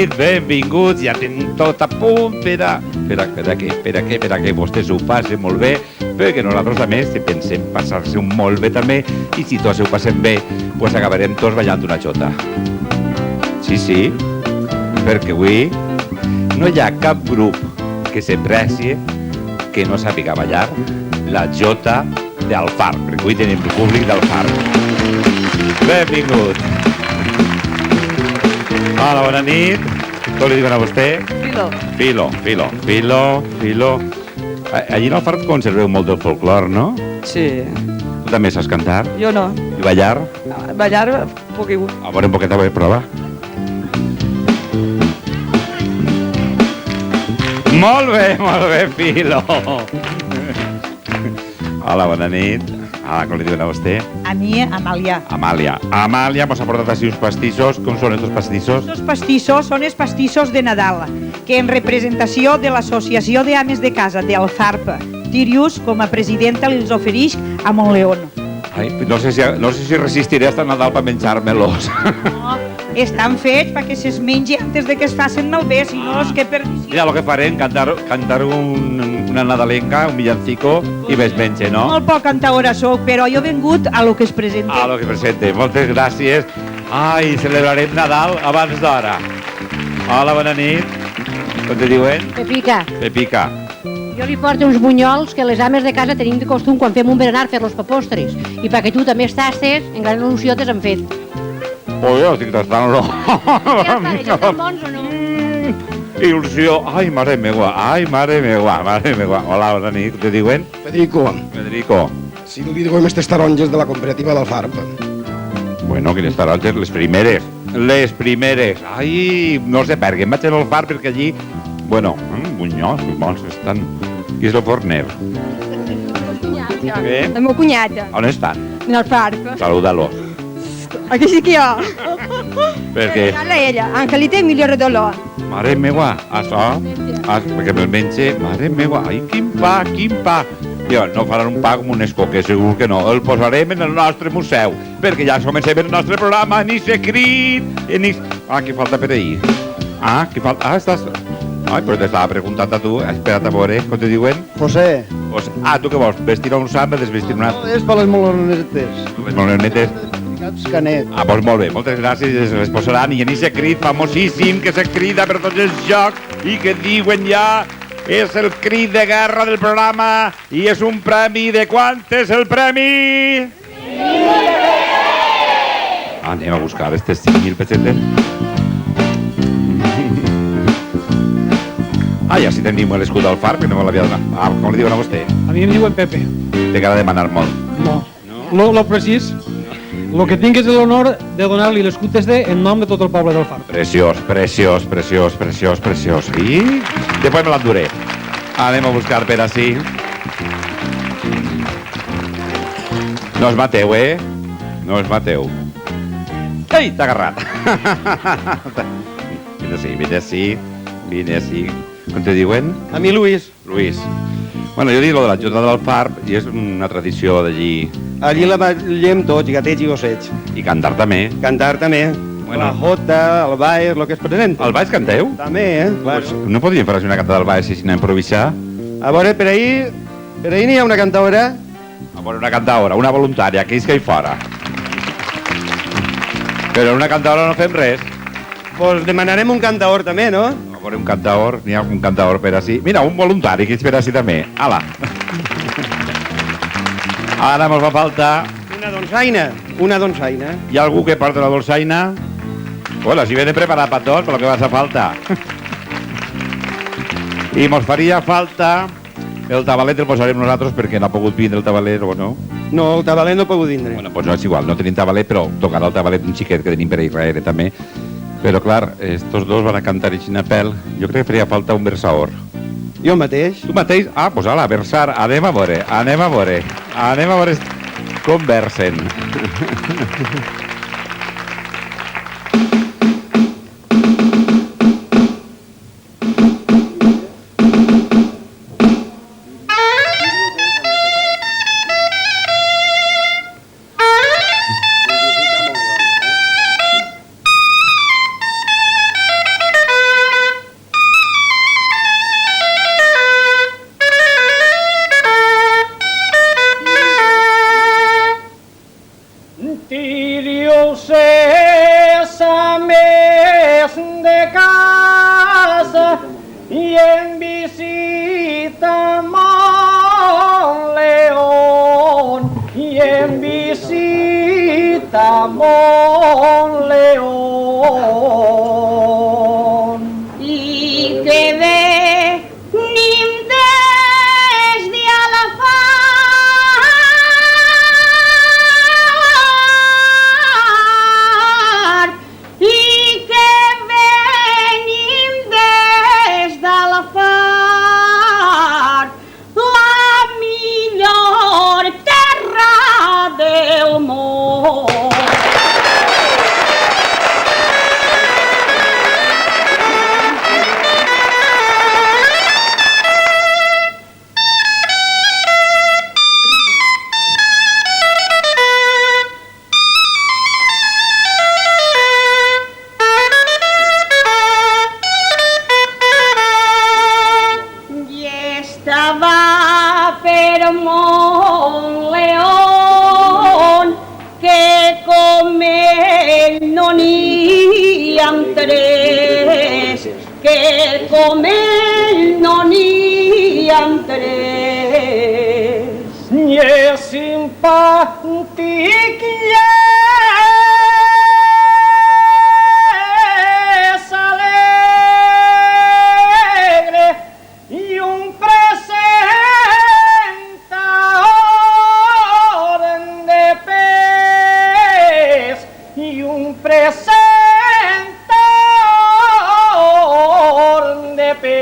nit, benvinguts, ja tenim tot a punt Espera que vostès ho passen molt bé, perquè nosaltres també, si pensem passar-se un molt bé també, i si tots ho passem bé, pues acabarem tots ballant una xota. Sí, perquè avui no hi ha cap grup que s'aprecie que no sàpiga ballar la jota d'Alfar, perquè avui tenim el públic d'Alfar. Benvingut. Hola, bona nit. Com li diuen a vostè? Filo. Allí en Alfar conserveu molt del folclor, no? Sí. Tu també saps cantar? Jo no. I ballar? Ballar, poc. A veure un poquet, a veure, prova. Molt bé, Filo. Hola, bona nit. Com li diuen a vostè? A mi, Amàlia. Amàlia, mos ha portat així uns pastissos. Com són estos pastissos? Estos pastissos són els pastissos de Nadal, que en representació de l'Associació d'Ames de Casa d'Alfarp, Tirius, com a presidenta, els oferix a Montleón. Ai, no sé si resistiré hasta Nadal per menjar-me-los. No, estan fets perquè se'ls mengi antes de que es facin malbé, si no és que perdició. Mira, el que farem, cantar una nadalenca, un villancico, i ves menja, no? Molt poc cantaora soc, però jo he vengut a lo que es presenta. A lo que presente. Moltes gràcies. Ai, celebrarem Nadal abans d'hora. Hola, bona nit. Com te diuen? Pepica. Jo li porto uns bunyols que les ames de casa tenim de costum quan fem un berenar fer-los per postres. I perquè tu també tastes, en gran il·lusió t'has en fet. Oh, jo estic tastant-lo. Ja estan bons o no? Il·lusió. Ai, mare meua. Hola, bona nit. Com te diuen? Federico. Si li diuen aquestes taronges de la cooperativa d'Alfarp. Bueno, quines taronges? Les primeres. Ai, no sé per què em vaig a l'Alfar, perquè allí... Bueno, bunyols, bons estan. Qui és el forner? Què? El meu cunyat. On estan? En el parc. Saluda-los. Aquí sí que jo. Per què? Regala ella, Angelita Emilio Redoló. Mare meua, això? Perquè me'l menge. Mare meua, ai, quin pa. Jo, no faran un pa com un escoquer, segur que no. El posarem en el nostre museu, perquè ja comencem el nostre programa, ni secret, ni... Què falta per ahir? Què falta? Estàs... Ai, però t'estava preguntant a tu, espera't a veure, com te diuen? José. Tu què vols? Vestir un sant o desvestir un altre? És per les molonetes. Les molonetes? Canet. Doncs molt bé, moltes gràcies, es posaran. I en aquest crit famosíssim que se crida per tots els jocs i que diuen ja és el crit de guerra del programa i és un premi de quant és el premi? 5.000 pessetes! Anem a buscar aquestes 5.000 pessetes. Ja sí tenim l'escut del far, que no me l'havia donat. Com li diuen a vostè? A mi em diuen Pepe. Té cara de demanar molt. No. Lo precís. Lo que tinc és l'honor de donar-li l'escut este en nom de tot el poble del Far. Preciós. I després me l'enduré. Anem a buscar per ací. No es mateu, No es mateu. Ei, t'ha agarrat. Vine així. Com te diuen? A mi, Luis. Bueno, jo dic lo de la jota del Farp i és una tradició d'allí. Allí la ballem tots, gatets i gossets. I cantar també. Cantar també. Bueno. La jota, el baix, el que es presenta. El baix canteu? També, clar. Pues no podríem fer una cantada del baix si anem a improvisar? A veure, per ahir n'hi ha una cantaora. A veure, una cantaora, una voluntària, aquells que hi fora. Però en una cantaora no fem res. Pues demanarem un cantaor també, no? A veure, un cantaor, n'hi ha un cantaor per ací. Mira, un voluntari que és per ací també. Ala. Ara mos va faltar... Una donsaina. Hi ha algú que porta la dolçaina? Bueno, si viene preparat per tot, per lo que vas a falta. I mos faria falta... El tabalet el posarem nosaltres perquè no ha pogut vindre el tabalet, o no? No, el tabalet no ha pogut vindre. Bueno, doncs no és igual, no tenim tabalet, però tocarà el tabalet un xiquet que tenim per ahir darrere també. Però, clar, estos dos van a cantar i xinapel. Jo crec que faria falta un versaor. Jo mateix. Tu mateix? Doncs ala, versar. Anem a veure com versen. està Montleón. I que venim des de Alafar i que venim des d'Alafar, la millor terra del món. I estava per Montleón, que com ell no n'hi ha tres, que com ell no n'hi ha tres. I és simpàtic i és alegre i un presentador de pes i un presentador de pes.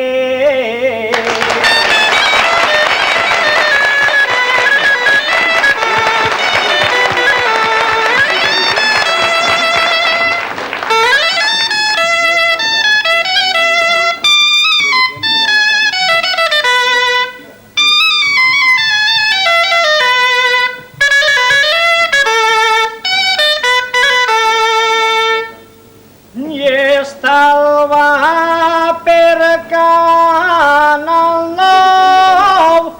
I estava per Canal 9,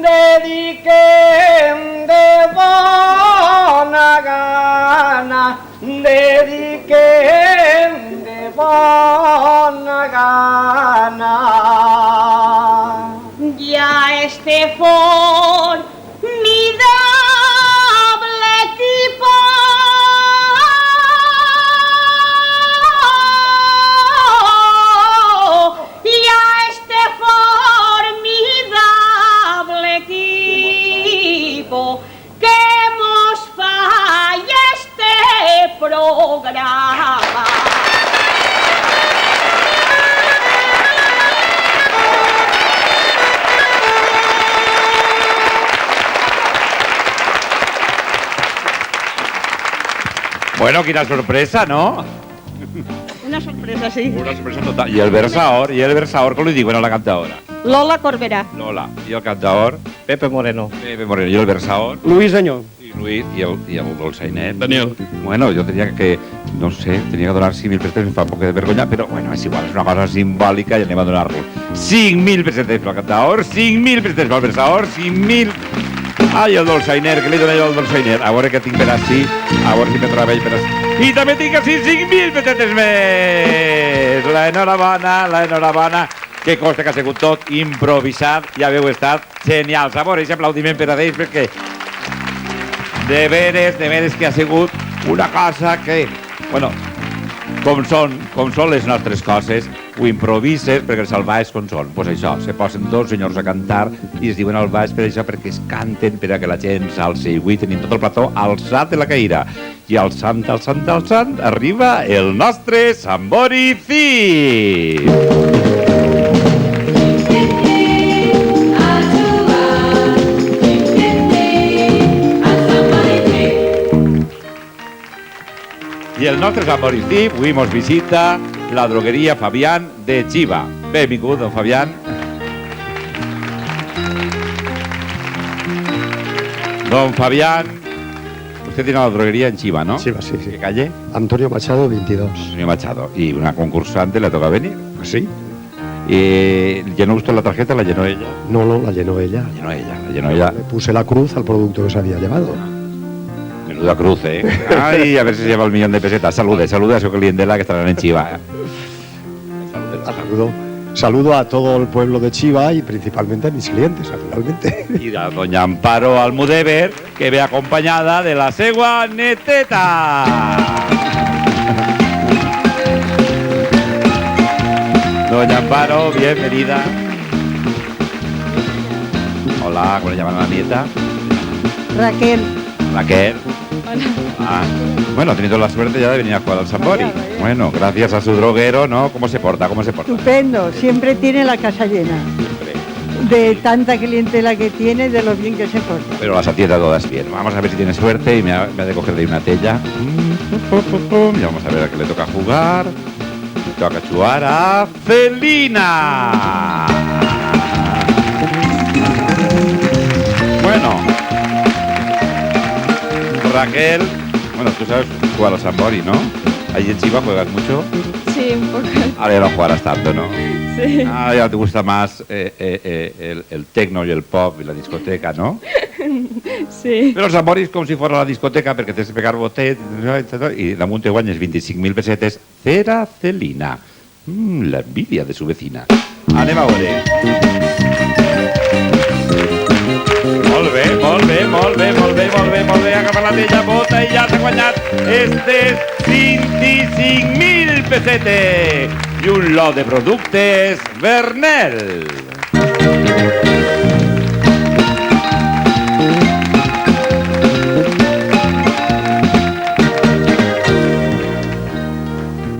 dediquem de bona gana, dediquem de bona gana. Ja este formidable equipo ya este formidable equipo que mos fa este programa. Bueno, quina sorpresa, ¿no? Una sorpresa, sí. Una sorpresa total. ¿Y el versador? ¿Y el versador? ¿Cómo le digo a la cantadora? Lola Corberà. Lola. ¿Y el cantador? Pepe Moreno. Pepe Moreno. ¿Y el versador? Luis Añó. Y Luis. ¿Y el dolçainer? Daniel. Bueno, yo tenía que, no sé, tenía que donar 5.000 pesetes, me fa un poc de vergonya, però bueno, és igual, és una cosa simbòlica i anem a donar-lo. 5.000 pesetes pel cantador, 5.000 pesetes pel versador, 5.000... Ai, el dolçainer, que li dono jo al dolçainer. A veure què tinc per així, a veure si me trobo ell per així. I també tinc així 5.000 pesetes més! L'enhorabona, que costa que ha sigut tot improvisat, ja haveu estat genials. A veure, aquest aplaudiment per a ells, perquè de veres que ha sigut una cosa que, bueno, com són les nostres coses, ho improvises perquè els albaes com són. Doncs pues això, se posen dos senyors a cantar i es diuen albaes per això, perquè es canten per a que la gent s'alci. I avui tenim tot el plató alçat de la caïra. I alçant, arriba el nostre Sambori Thief. I el nostre Sambori Thief avui mos visita la drogueria Fabián de Chiva. Benvingut, don Fabián. Don Fabián, usted tiene una droguería en Chiva, ¿no? Chiva, sí, sí. ¿Qué calle? Antonio Machado, 22. Antonio Machado. ¿Y una concursante le toca venir? Pues sí. ¿Llenó usted la tarjeta? ¿La llenó ella? No, la llenó ella. La llenó ella. Le puse la cruz al producto que se había llevado. Menuda cruz, ¿eh? Ay, a ver si se lleva el 1.000.000 de pesetas. Salude a su clientela que estarán en Chiva. La saludo. Saludo a todo el pueblo de Chiva y principalmente a mis clientes, naturalmente. Y a doña Amparo Almudever, que ve acompañada de la segua neteta. Doña Amparo, bienvenida. Hola, ¿cómo le llaman a la nieta? Raquel. Raquel. Ah, bueno, ha tenido la suerte ya de venir a jugar al Sambori. Bueno, gracias a su droguero, ¿no? ¿Cómo se porta? ¿Cómo se porta? Estupendo, siempre tiene la casa llena. De tanta clientela que tiene, de lo bien que se porta. Pero las atienda todas bien. Vamos a ver si tiene suerte y me ha de coger de una tella. Y vamos a ver a qué le toca jugar. Le toca jugar a Celina. Bueno. Raquel, bueno, tú sabes jugar al Sambori, ¿no? Allí en Chiva juegas mucho. Sí, un poco. Ahora ya no jugarás tanto, ¿no? Sí. Ah, ya te gusta más el tecno y el pop y la discoteca, ¿no? Sí. Però el Sambori és com si fos a la discoteca perquè tens que pegar botet i damunt te guanyes 25.000 pessetes. Cera Celina. La envidia de su vecina. Anem a veure. Molt bé, molt bé, molt bé, molt bé, molt bé, molt bé. Agafa la tella, bota i ja s'ha guanyat estes 25.000 pessetes i un lot de productes Bernel.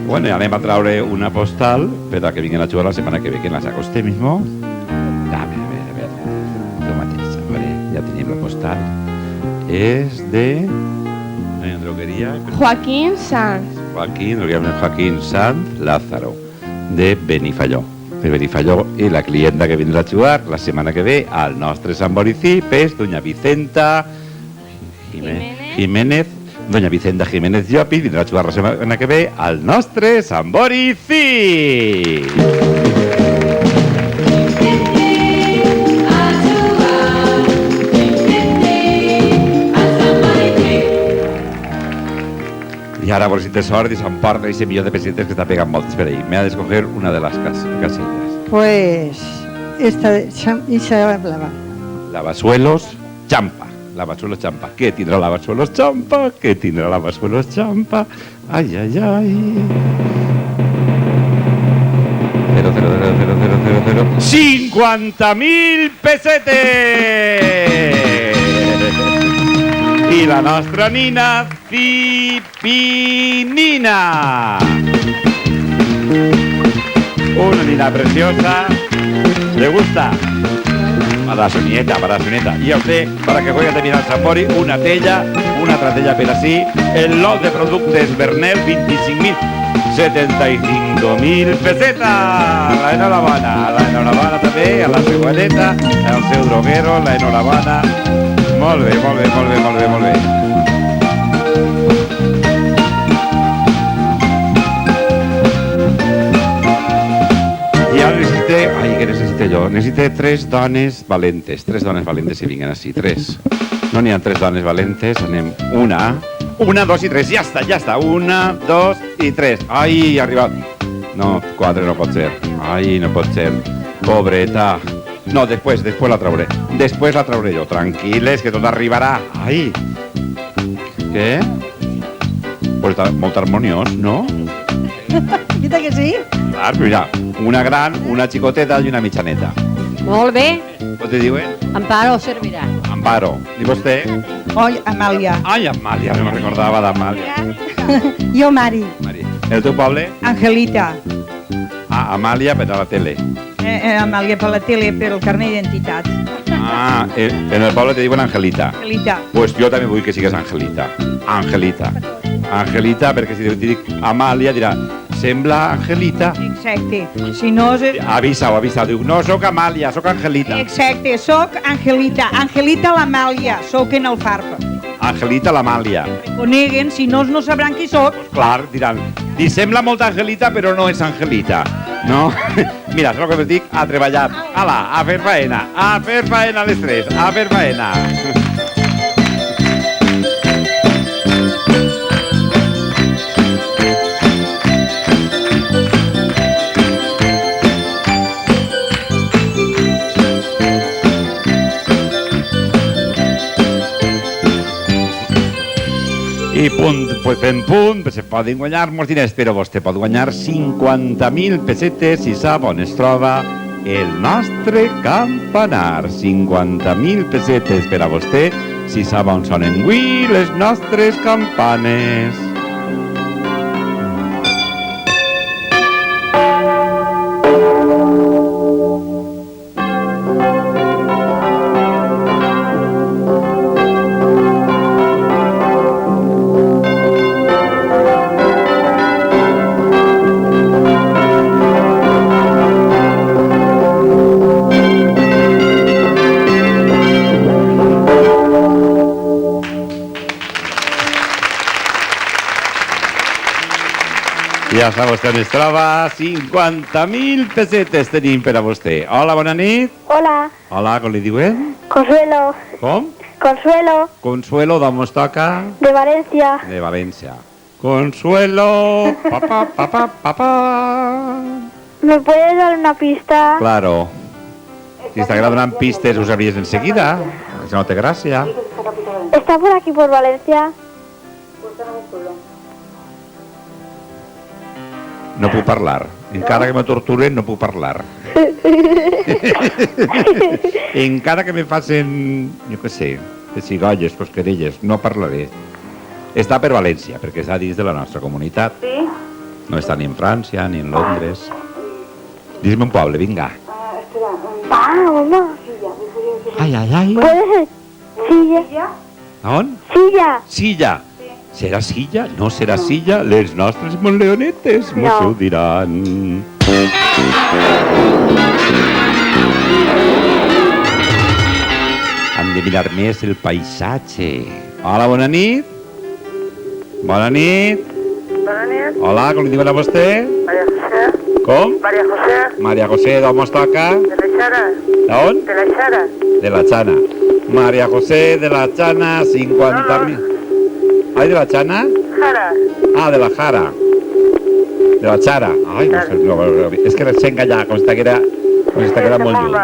Bueno, y anem a traure una postal per a que vinguin a jugar la setmana que ve, que la saca usted mismo. A ver. Lo mateix, a veure, ja tenim la postal. És de... Una drogueria... Joaquín Sanz. Joaquín Sanz Lázaro, de Benifalló. De Benifalló, i la clienta que vindrà a jugar la setmana que ve al nostre Samboricip és doña Vicenta Jiménez. Doña Vicenta Jiménez Llopi vindrà a jugar la setmana que ve al nostre Samboricip. Y ahora, por si te sort, y s'emporta ese millón de pesetes que está pegando moltes per ahí. Me ha de escoger una de las casillas. Pues esta Isa hablaba. Lavazuelos Champa. Lavazuelos Champa. ¿Qué tindrà Lavazuelos Champa? ¿Qué tindrà Lavazuelos Champa? Ay, ay, ay. 0. 50.000 pesetes! I la nostra nina Pipinina. Una nina preciosa. ¿Le gusta? Para su nieta. Y a usted, para que juegue a terminar el Sambori, una altra tella per així, el lot de productes Bernel, 25.000, 75.000 pesetas. La enhorabona també a la seva neta, al seu droguero, la enhorabona. Molt bé. I ara què necessite jo? Necessite tres dones valentes que vinguen així, tres. No n'hi ha tres dones valentes, anem una, dos i tres, ja està, 1, 2 i 3. Ai, ha arribat. No, 4 no pot ser. Ai, no pot ser. Pobreta. No, després la trauré. Després la trauré jo. Tranquil·les, que tot arribarà. Ai. Què? Pues està molt harmoniós, no? Quita que sí? Clar, mira, una gran, una xicoteta i una mitjaneta. Molt bé. Com te diuen? Amparo servirà. Amparo. I vostè? Oi, Amàlia. Ai, Amàlia, no me recordava d'Amàlia. Jo, Mari. Mari. El teu poble? Angelita. Ah, Amàlia per a la tele. Amàlia per la tele, per el carnet d'identitat. Ah, en el poble te diuen Angelita. Angelita. Pues jo també vull que sigues Angelita. Angelita, perquè si dic Amàlia dirà, sembla Angelita. Exacte. Si no... Avisa-ho. Diu, no, sóc Amàlia, sóc Angelita. Exacte, sóc Angelita. Angelita l'Amàlia, sóc en el FARP. Angelita l'Amàlia. Coneguen, si no, no sabran qui sóc. Pues clar, diran, li sembla molt Angelita, però no és Angelita. No? Mira, és el que us dic, a treballar. Ala, a fer faena a les 3, a fer faena. I punt, pues fent punt, se poden guanyar molts diners, però vostè pot guanyar 50.000 pessetes si sap on es troba el nostre campanar. 50.000 pessetes per a vostè si sap on sonen avui les nostres campanes. Ja sap vostè on es troba, 50.000 pessetes tenim per a vostè. Hola, bona nit. Hola, Hola, com li diuen? Consuelo. Com? Consuelo, Consuelo, d'on mos toca? de Valencia. De València. Consuelo, papá, papá, papá. ¿Me puedes dar una pista? Claro. Si t'agrada donant pistes, ho sabries enseguida. Això no té gràcia. ¿Está por aquí, por Valencia? No puc parlar. Encara que me torturen, no puc parlar. Encara que me facin, jo què sé, pessigolles, cosquerelles, no parlaré. Està per València, perquè està dins de la nostra comunitat. Sí? No està ni en França, ni en Londres. Digue'm un poble, vinga. Ah, mamá. Ai, ai, ai. ¿Puede ser Silla? On? Silla. Silla. Serà Silla? No serà Silla? Les nostres monleonetes mos ho diran. Hem de mirar més el paisatge. Hola, bona nit. Bona nit. Bona nit. Hola, com li diuen a vostè? María José. Com? María José. Maria José, d'on mos toca? De la Xara. D'on? De la Xara. De la Xana. Maria José de la Xana, 50.000. Ai, de la Xana? Jara. Ah, de la Jara. De la Xara. Ai, no sé, no, és que sé enganyar, com si t'haguera molt lluny.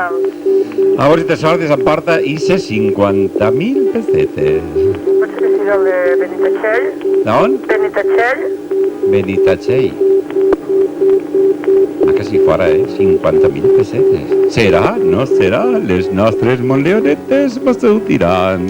A veure si te sort i s'emporta Ise 50.000 pessetes. Potser que sigui el de Benitatxell. D'on? Benitatxell. Benitatxell. Ah, que sí fora, 50.000 pessetes. Serà? No serà? Les nostres monleonetes mos ho diran.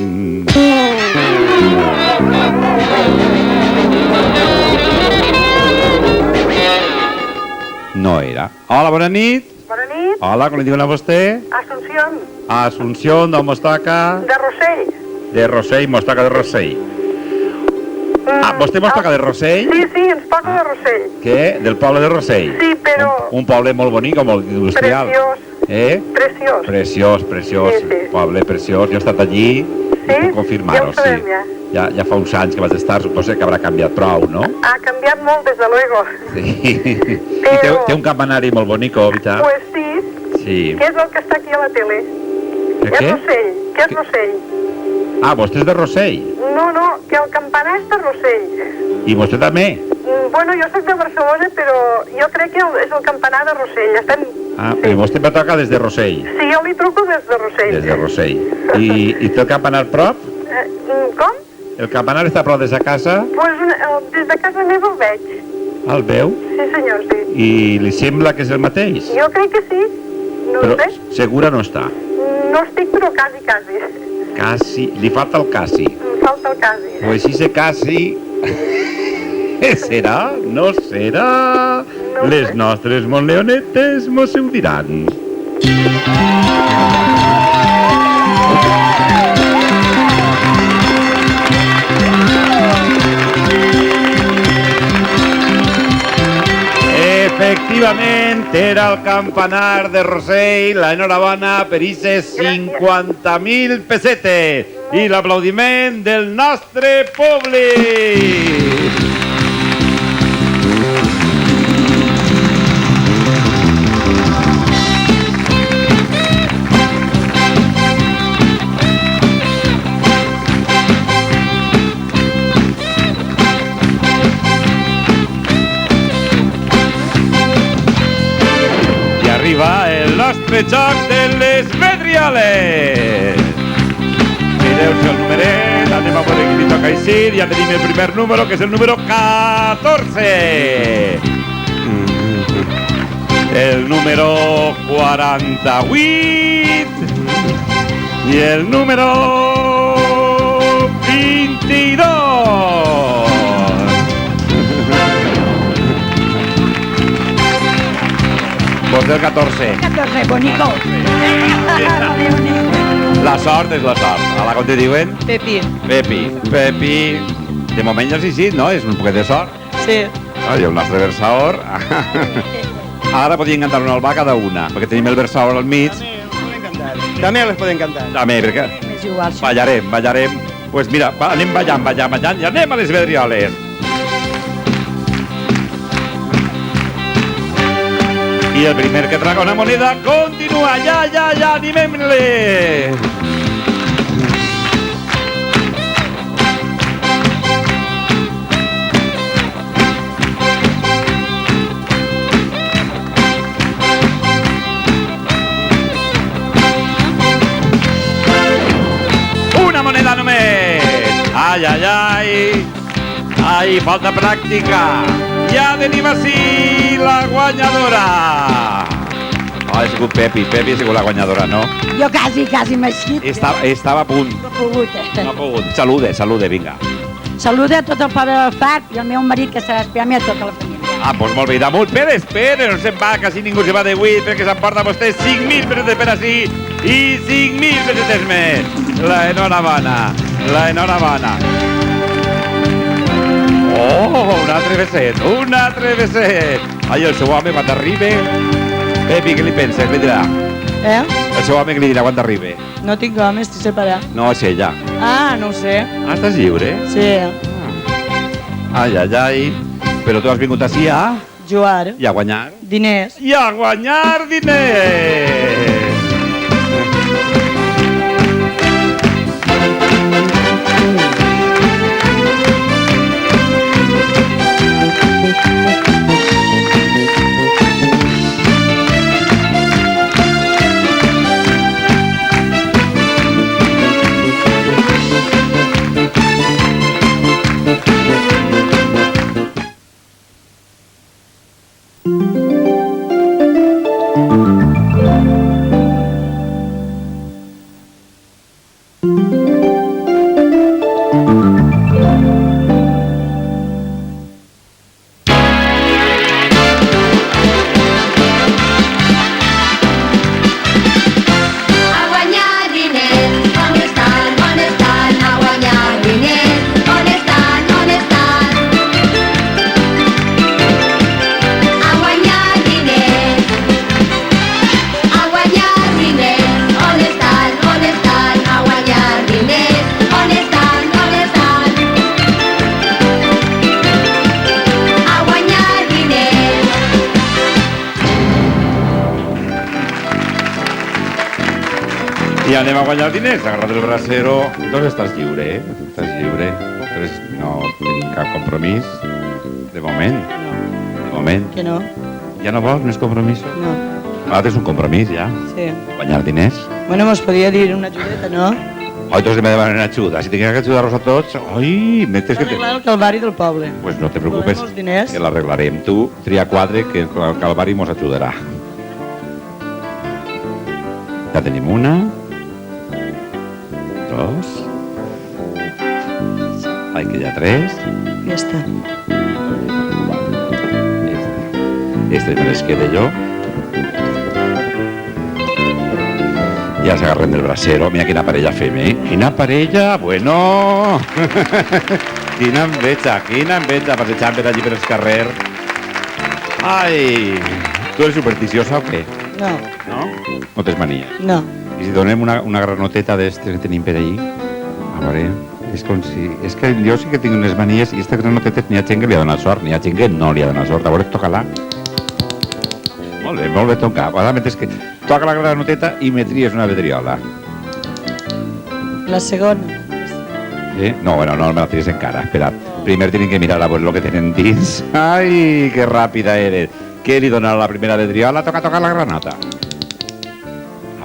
No era. Hola, bona nit. Bona nit. Hola, com li diuen a vostè? Asunción. Asunción, d'on mos toca? De Rossell. De Rossell, mos toca de Rossell. Ah, vostè mos toca de Rossell? Sí, sí, ens toca de Rossell. Què? Del poble de Rossell? Sí, però... Un poble molt bonic, molt industrial. Preciós. Preciós. Preciós, preciós. Sí, sí. Poble preciós. Jo he estat allí i puc confirmar-ho, Ja ho sabem, sí. Ja fa uns anys que vaig estar, suposo que haurà canviat prou, no? Ha canviat molt, des de luego. Sí. I té un campanari molt bonico, veritat? Pues sí. Sí. Què és el que està aquí a la tele? Què? És Rossell. Què és Rossell? Ah, vostè és de Rossell? No, que el campanar és de Rossell. I vostè també? Bueno, jo soc de Barcelona, però jo crec que és el campanar de Rossell. Ah, però vostè me toca des de Rossell. Sí, jo li truco des de Rossell. Des de Rossell. I té el campanar prop? Com? El campanar està prop de sa casa? Pues des de casa meva el veig. El veu? Sí, senyor, sí. I li sembla que és el mateix? Jo crec que sí. No Però ho sé. segura no està? No estic, però quasi, quasi. Quasi, li falta el quasi. Em falta el quasi. Pues si se quasi... ¿Serà? No serà? No Les sé. nostres monleonetes mos ho diran. Efectivament, era el campanar de Rossell. L'enhorabona per aquestes 50.000 pessetes i l'aplaudiment del nostre públic. Arriba el nostre joc de les vedrioles. Mireu si el numeret, anem a veure qui li toca així, ja tenim el primer número, que és el número 14. El número 48 i el número 22. Vos del 14. 14, bonico. La sort és la sort. A la com te diuen? Pepi. Pepi. Pepi. De moment ja has llegit, no? És un poquet de sort. Sí. Ah, hi ha un altre versador. Ara podien cantar una alba cada una, perquè tenim el versador al mig. També les poden cantar. També, perquè És igual. Sí. ballarem. Pues mira, anem ballant i anem a les vedrioles. I el primer que traga una moneda continua. Ja, animem-le. Una moneda només. Ai, falta pràctica. Ja tenim així la guanyadora. Ha sigut Pepi ha sigut la guanyadora, no? Jo quasi m'he eixit. Estava a punt. No he pogut. No ha pogut. Salude, vinga. Saluda a tot el poble del FARC i al meu marit que s'ha d'esperar a tota la família. Ah, doncs molt bé. Damunt, espera, no se'n va, quasi ningú se va de 8, perquè s'emporta vostè 5.000 pessetes per així i 5.000 pessetes més. L'enhorabona. Oh, un altre beset. Ai, el seu home, quan arribi... Pepi, què li penses? Li dirà? El seu home, què li dirà quan arribi? No tinc home, estic separat. No, és ella. Ah, no ho sé. Ah, estàs lliure? Sí. Ai. Però tu has vingut així a... Jugar. I a guanyar? Diners. I a guanyar diners! I anem a guanyar diners, agarrat el bracero. Doncs estàs lliure, Estàs lliure. No tinc cap compromís. De moment. De moment. Que no? Ja no vols més compromisos? No. Ara tens un compromís, ja. Sí. Guanyar diners. Bueno, mos podria dir una ajudeta, no? Oi, tots me demanen ajuda. Si tingués que ajudar-los a tots... Oi, metes que... Arreglar el calvari del poble. Pues no te preocupes, Volem els diners. que l'arreglarem. Tu tria 4, que el calvari mos ajudarà. Ja tenim una. 2. Ai, que hi ha 3. Ja està. Este me les quede yo. Ja s'agarren del bracero. Mira quina parella fem, Quina parella, bueno. Quina enveja, passejant per allí per els carrers. Ai, tu eres supersticiosa o què? No. No? No tens mania? No. I si donem una granoteta d'estes que tenim per allí? A veure, és com si... És que jo sí que tinc unes manies i aquestes granotetes n'hi ha gent que li ha donat sort, n'hi ha gent que no li ha donat sort. A veure, toca-la. Molt bé, toca. Ara metes que toca la granoteta i me tries una vedriola. La segona. No, bueno, no me la tries encara. Espera, primer tenim que mirar a veure el que tenen dins. Ai, que ràpida eres. Què li dona la primera vedriola? Toca la granota.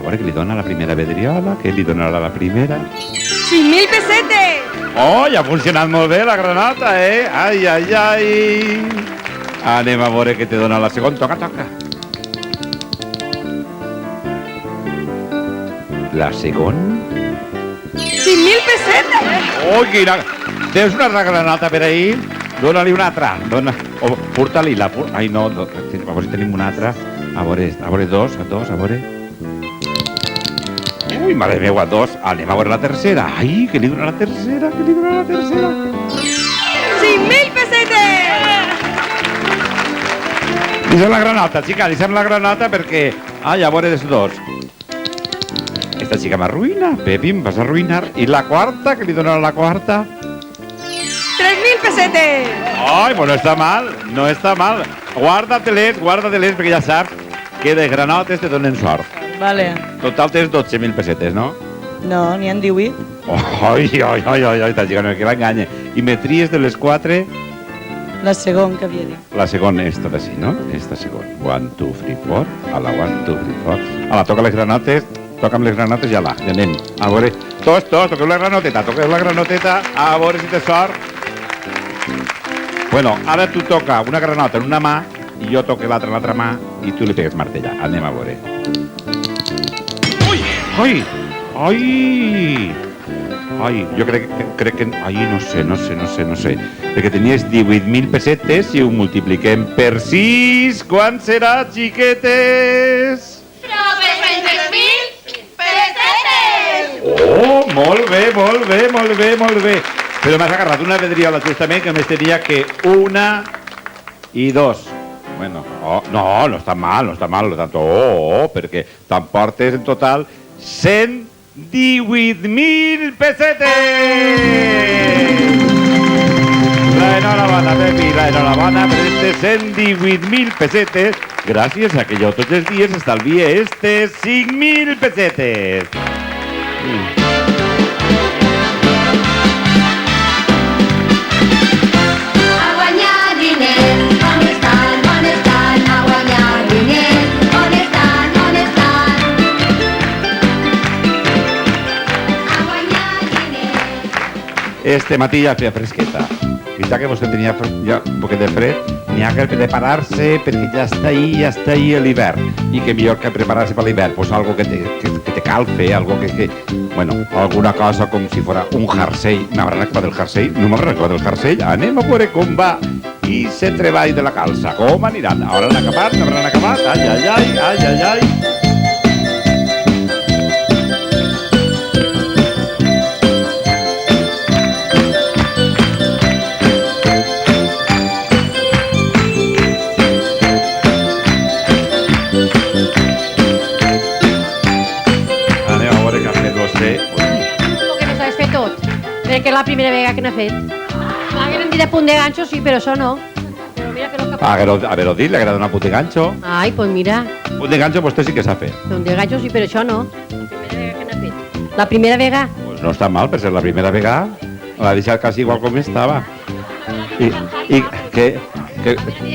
A veure què li dona la primera vedriola, què li donarà la primera. 5.000 pesetes! Oh, ja ha funcionat molt bé la granota, eh? Ai, ai, ai. Anem a veure què te dona la segona. Toca, toca. La segona? 5.000 pessetes! Oh, quina... Tens una altra granota per ahir? Dóna-li una altra. Oh, porta-li-la. Ai, no, a veure si tenim una altra. A veure, dos, a veure. Ui, mare meva, dos. Anem a veure la tercera. Ai, que li dona la tercera, 5.000 pessetes! Deixem la granota, xica, deixem la granota perquè... Ai, a veure els dos. Esta xica m'arruïna, Pepi, em vas a arruïnar. I la quarta, que li donarà la quarta? 3.000 pessetes! Ai, pues no està mal, no està mal. Guarda-te-les, perquè ja saps que de granotes te donen sort. Vale. Total tens 12.000 pessetes, no? No, n'hi han 18. Ai, esta xica no, que l'enganya. I me tries de les 4, La segona que havia dit. la segona esta d'ací, no? Esta segona. 1, 2, 3, 4. A la 1, 2, 3, 4. A la toca les granotes, toca'm les granotes i ja anem. A veure, tots, toqueu la granoteta, a veure si té sort. Bueno, ara tu toca una granota en una mà i jo toque l'altra en l'altra mà i tu li pegues martella. Anem a veure. Ai! Ai! Ai, jo crec que... Ai, no sé. Perquè tenies 18.000 pessetes i ho multipliquem per 6. Quan serà, xiquetes? Tropes 20.000 pessetes! Oh, molt bé. Però m'has agarrat una vedriola justament que més tenia que 1 i 2. Bueno, no està mal, perquè t'emportes en total 118.000 pessetes! L'enhorabona, Pepi, l'enhorabona per estes 118.000 pessetes, gràcies a que jo tots els dies estalvie estes 5.000 pessetes. Este matí ja feia fresqueta. I ja que vostè tenia ja un poquet de fred, n'hi ha que preparar-se perquè ja està ahí l'hivern. I que millor que preparar-se per l'hivern, pues algo que te calfe, algo que... Bueno, alguna cosa com si fora un jersei. M'haurà acabat el jersei? No m'haurà acabat el jersei? Anem a veure com va. I se treball de la calça. Com aniran? Hauran acabat? N'hauran acabat? Ai. Perquè la primera vegada que n'ha fet. M'hagueren dit a punt de ganxo, sí, però això no. Però mira, però A veure, dit, li agrada una punt de ganxo. Ai, pues mira. Punt de ganxo vostè sí que s'ha fet. Punt de ganxo, sí, però això no. La primera vegada que n'ha fet. La primera vegada. Pues no està mal, per ser la primera vegada. L'ha deixat quasi igual com estava. I que...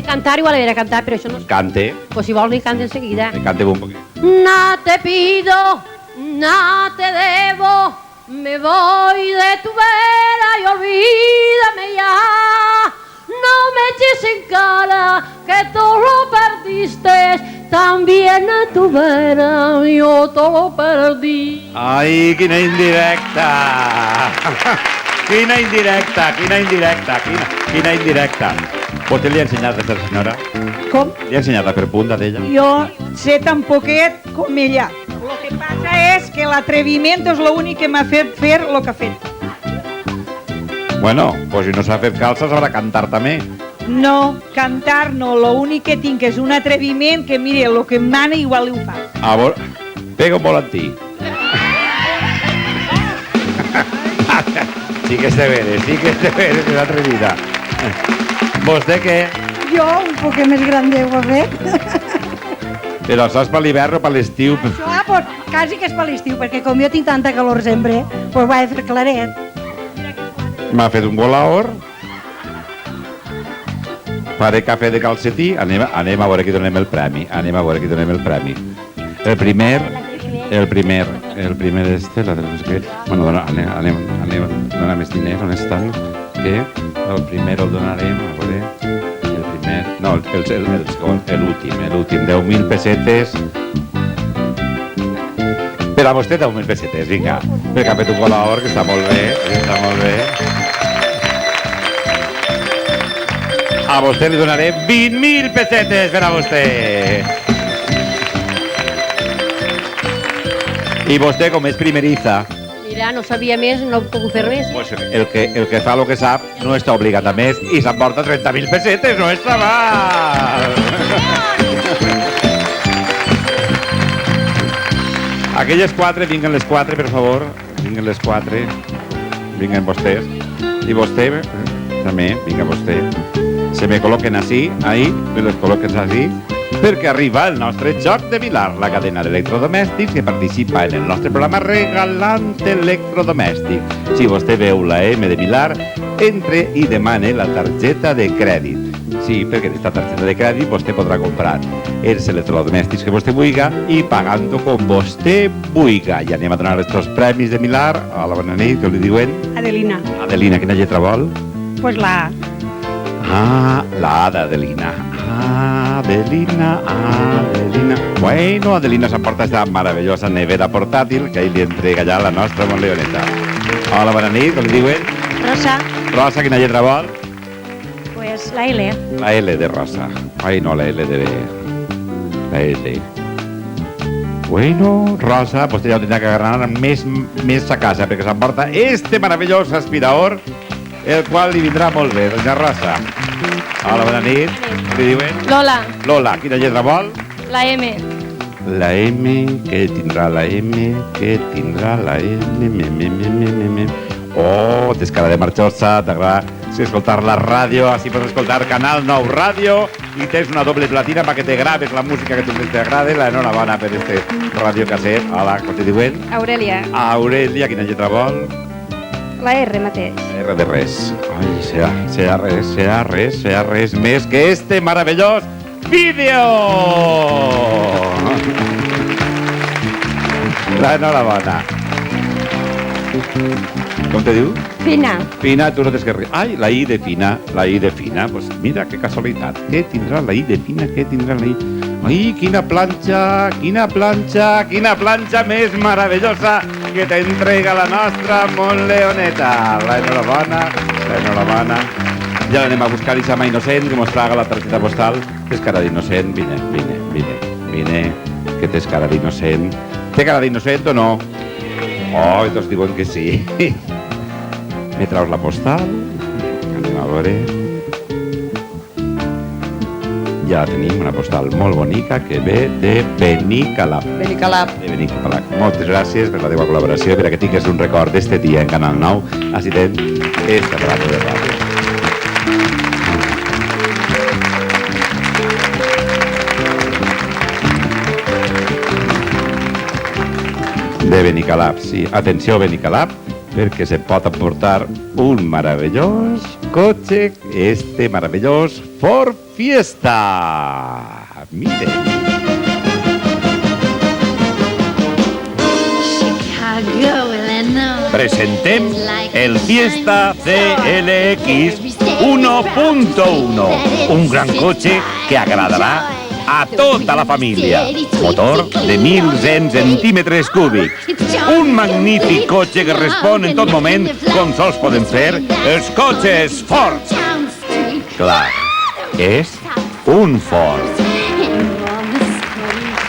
Cantar igual era cantar, però això no... Cante. Pues si vols li cante enseguida. Cante un poquito. No te pido, no te debo. Me voy de tu vera y olvídame ya. No me eches en cara que todo lo perdiste. También a tu vera yo todo lo perdí. Ai, quina indirecta! Quina indirecta! Vostè li ha ensenyat a ser senyora? Com? Li ha ensenyat a fer punta d'ella? Jo sé tan poquet com ella. Lo que passa és que l'atreviment és l'únic que m'ha fet fer el que ha fet. Bueno, pues si no s'ha fet calça sabrà cantar també. No, cantar no, l'únic que tinc és un atreviment que, mire, el que em mana igual ho fa. A veure, pega un volantí. Sí que és de veres, és atrevida. Vostè què? Jo, un poc més gran de ho fet. Però saps per l'hivern o per l'estiu? Això, pues, quasi que és per l'estiu, perquè com jo tinc tanta calor sempre, pues vaig a fer claret. M'ha fet un volador. Faré cafè de calcetí. Anem a veure qui donem el premi. El primer este, la de... Bueno, anem donar més diners, on estan? Que el primer el donarem, a veure, el primer... No, el segon, l'últim, 10.000 pessetes. Per a vostè 10.000 pessetes, vinga, perquè ha fet un col·labor, que està molt bé, està molt bé. A vostè li donaré 20.000 pessetes per a vostè. I vostè, com és primeriza, Mira, no sabia més, no puc fer més. pues el que fa el que sap no està obligat a més i s'emporta 30.000 pessetes, no està mal. Aquelles 4, vinguen les 4, per favor. Vinguen les 4. Vinguen vostès. I vostè, també, vinga vostè. Se me col·loquen així, ahí, me les col·loquen així, perquè arriba el nostre Joc de Vilar, la cadena d'electrodomèstics que participa en el nostre programa regalant electrodomèstics. Si vostè veu la M de Vilar, entre i demane la targeta de crèdit. Sí, perquè aquesta targeta de crèdit vostè podrà comprar els electrodomèstics que vostè vulga i pagant-ho com vostè vulga. I anem a donar els premis de Vilar. Hola, bona nit, què li diuen? Adelina. Adelina, quina lletra vol? Pues la A. Ah, la A d'Adelina. Adelina. Bueno, Adelina s'emporta esta maravillosa nevera portàtil que ell li entrega ja a la nostra Montleoneta. Hola, bona nit, com li diuen? Rosa. Rosa, quina lletra vol? Pues la L. La L de Rosa. Ai, no, la L de... La L. Bueno, Rosa, vostè ja ho tindrà que agarrar més a casa perquè s'emporta este meravellós aspirador, el qual li vindrà molt bé, doña Rosa. Hola, bona nit. Com li diuen? Lola, Lola, quina lletra vol? la M. La M, què tindrà la M? Què tindrà la M? Oh, tens cara de marxosa, t'agrada escoltar la ràdio, així pots escoltar Canal 9 Ràdio i tens una doble platina perquè te graves la música que tu més t'agrada. Enhorabona per este ràdio casset. Hola, com te diuen? Aurelia, Aurelia, quina lletra vol? la R mateix. R de res. Ai, serà res més que este meravellós vídeo! Enhorabona. Com te diu? Fina. Fina, tu no tens que rir. Ai, la I de fina, Pues mira, que casualitat. Què tindrà la I de fina? Què tindrà la I? Ai, quina planxa més meravellosa que t'entrega la nostra Montleoneta. Enhorabona. Ja l'anem a buscar, Isama Innocent, que mos traga la targeta postal. Tens cara d'innocent, vine, que tens cara d'innocent. Té cara d'innocent o no? Oh, i tots diuen que sí. Me traus la postal. Anem a veure. Ja la tenim, una postal molt bonica que ve de Benicalap. Benicalap. De Benicalap. Moltes gràcies per la teva col·laboració, per a que tingues un record d'este dia en Canal 9, assistent esta ràdio de ràdio. De Benicalap, sí. Atenció, Benicalap, perquè se pot aportar un meravellós cotxe, este meravellós Ford Fiesta. Mire. Presentem el Fiesta CLX 1.1, un gran cotxe que agradarà a tota la família. Motor de 1.100 centímetres cúbics. Un magnífic cotxe que respon en tot moment com sols poden fer els cotxes Ford. Clar, és un Ford.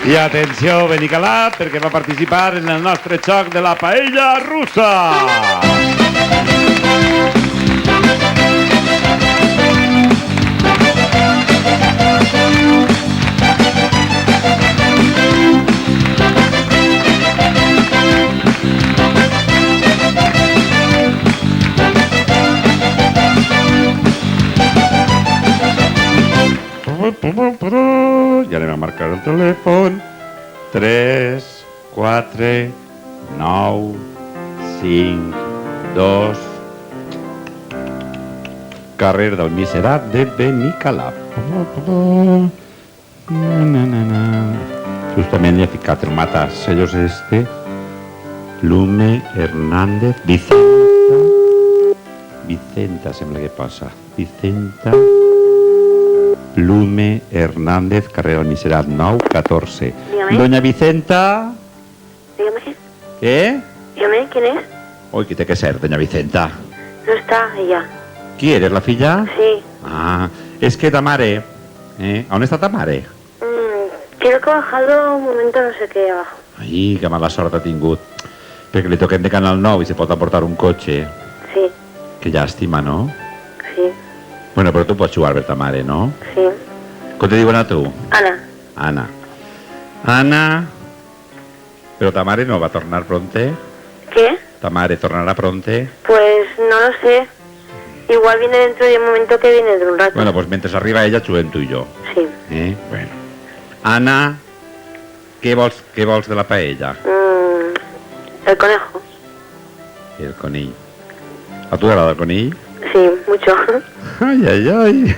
I atenció, Benicalap, perquè va participar en el nostre xoc de la paella russa. Ja anem a marcar el telèfon. 3, 4, 9, 5, 2... Carrer del Miserat de Benicalap. Justament li he ficat el matasellos este. Lume Hernández Vicenta. Vicenta, sembla que posa. Vicenta Lume Hernández, carrer del Miserat 9, 14. Dígame. Doña Vicenta. Dígame. ¿Qué? Dígame, ¿quién es? Uy, ¿qué tiene que ser, doña Vicenta? No está ella. ¿Qui eres, la filla? Sí. Ah, és que ta mare... On està ta mare? Creo que ha bajado un momento, no sé qué, abajo. Ai, que mala sort ha tingut. Perquè li toquem de Canal 9 i se pot aportar un cotxe. Sí, Que llàstima, no? sí, Bueno, però tu pots jugar per ta mare, no? sí. Com te diuen a tu? Ana. Ana. Ana... Però ta mare no va tornar pronte? ¿Qué? Ta mare tornarà pronte? Pues no lo sé. Igual viene dentro de un momento que viene de un rato. Bueno, pues mentre arriba ella juguem tu i jo. Sí. Bueno. Ana, què vols de la paella? El conejo. El conill. A tu t'agrada el conill? Sí, mucho. Ai, ai, ai.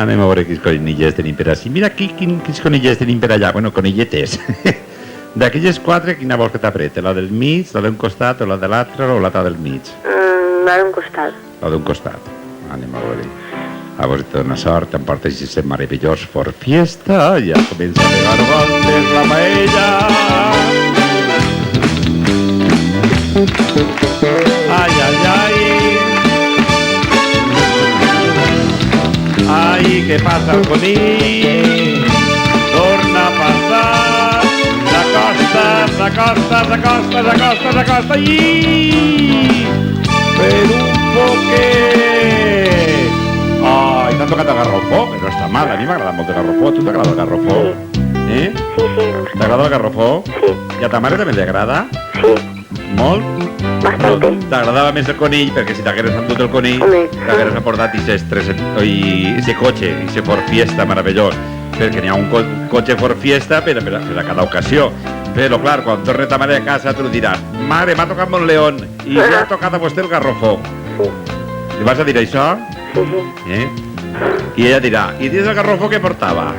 Anem a veure quins conillets tenim per així. Mira aquí quins conillets tenim per allà. Bueno, conilletes. D'aquelles 4, quina vols que t'aprete? La del mig, la d'un costat, o la de l'altre, o la del mig? La de un costat. La d'un costat. Anem a veure. A veure si te dona sort, t'emportes aquest meravellós Ford Fiesta. Ja comença a pegar voltes la paella. Ai, ai, ai. Ai, què passa el conill? Torna a passar. S'acosta. I per un poquet. Ai, t'ha tocat el garrofó? No està mal, a mi m'agrada molt el garrofó. A tu t'agrada el garrofó? Sí, sí. T'agrada el garrofó? Sí. I a ta mare també li agrada? Sí. Molt? Bastante. T'agradava més el conill, perquè si t'hagueres endut el conill, t'hagueres aportat ese cotxe, ese Ford Fiesta meravellós, perquè n'hi ha un cotxe Ford Fiesta per a cada ocasió. Però, clar, quan torni ta mare a casa, tu diràs: mare, m'ha tocat Montleón i li ha tocat a vostè el garrofó. Sí. Li vas a dir això? Sí, sí. I ella dirà: i dins el garrofó què portava?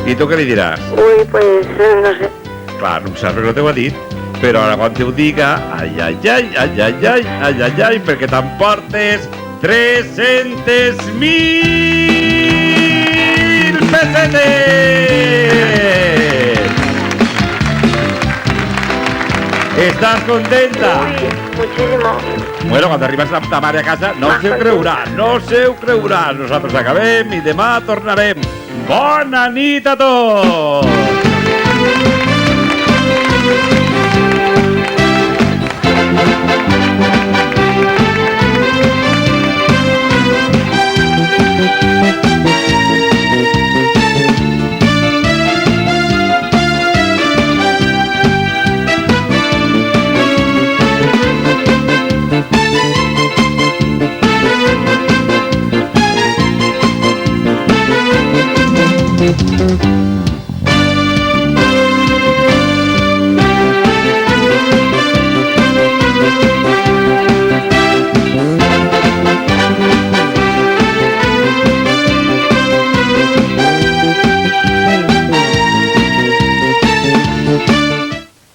I tu què li diràs? Uy, pues no sé. Clar, no saps perquè no t'ho ha dit. Però ara quan t'ho diga, ai, perquè t'emportes 300.000 pesetes! ¿Estás contenta? Uy, muchísimo. Bueno, quan arribes a ta mare a casa, no se ho creurà. Nosaltres acabem i demà tornarem. Bona nit a tots! Thank you.